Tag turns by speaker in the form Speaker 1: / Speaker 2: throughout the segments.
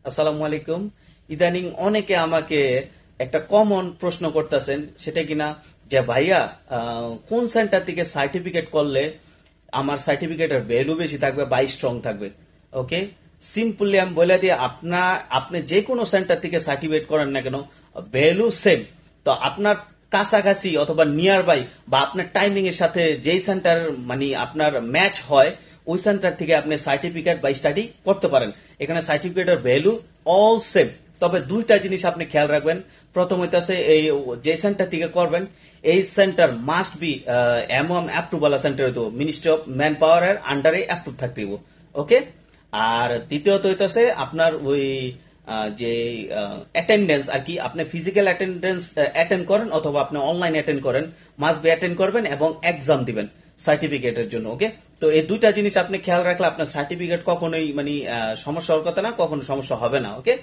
Speaker 1: আসসালামু আলাইকুম। ইদানিং অনেকে আমাকে একটা কমন প্রশ্ন করতেছেন, সেটা কিনা যে ভাইয়া কোন সেন্টার থেকে সার্টিফিকেট করলে আমার সার্টিফিকেটের ভ্যালু বেশি থাকবে বা স্ট্রং থাকবে। ওকে, সিম্পলি আমি বলে দিই, আপনি যে কোনো সেন্টার থেকে সার্টিফিকেট করেন না কেন, ভ্যালু সেম। তো আপনার কাছাকাছি অথবা নিয়ার বাই বা আপনার টাইমিং এর সাথে যেই সেন্টার মানে আপনার ম্যাচ হয়, ওই সেন্টার থেকে আপনি সার্টিফিকেট বা স্টাডি করতে পারেন। এখানে সার্টিফিকেটের ভ্যালু অল সেম। তবে দুইটা জিনিস আপনি খেয়াল রাখবেন। প্রথম হইতেছে, এই যে সেন্টার থেকে করবেন এই centre must be MM approve ওয়ালা সেন্টার হইতো, মিনিস্ট্রি অফ ম্যান পাওয়ার এর আন্ডারে অ্যাপ্রুভ থাকতে হইব। ওকে। আর দ্বিতীয়ত হইতেছে আপনার ওই যে অ্যাটেন্ডেন্স আর কি, আপনি ফিজিক্যাল অ্যাটেন্ডেন্স অ্যাটেন্ড করেন অথবা আপনি অনলাইন অ্যাটেন্ড করেন, মাস্ট বি অ্যাটেন্ড করবেন এবং এক্সাম দিবেন সার্টিফিকেটের জন্য। ওকে। তো এই দুইটা জিনিস আপনি খেয়াল রাখলে আপনার সার্টিফিকেট কখনোই মানে সমস্যা হওয়ার কথা না, কখনো সমস্যা হবে না। ওকে।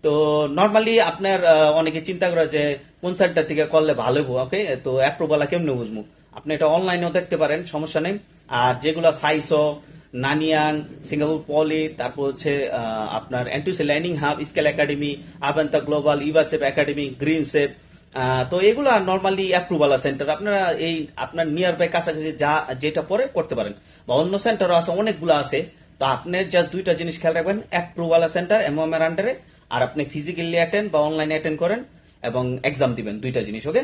Speaker 1: তো নর্মালি আপনার অনেকে চিন্তা করে যে কোন সেন্টার থেকে করলে ভালো হবো। ওকে, তো অ্যাপ্রুভাল কেমনে বুঝবো? আপনি এটা অনলাইনেও দেখতে পারেন, সমস্যা নেই। আর যেগুলো সাইসো, নানিয়াং, সিঙ্গাপুর পলি, তারপর হচ্ছে আপনার NTC learning hub, scale academy, Aventa Global, ইভারসেপ একাডেমি, গ্রিন সেপ, তো এগুলো নর্মালি অ্যাপ্রুভাল সেন্টার। আপনারা এই আপনার নিয়ার বাই কাছাকাছি যা যেটা পরে করতে পারেন, বা অন্য সেন্টারও আছে, অনেকগুলো আছে। তো আপনার জাস্ট দুইটা জিনিস খেয়াল রাখবেন, অ্যাপ্রুভাল সেন্টার এমএম এর আন্ডারে, আর আপনি ফিজিক্যালি অ্যাটেন্ড বা অনলাইনে অ্যাটেন্ড করেন এবং এক্সাম দিবেন, দুইটা জিনিস। ওকে।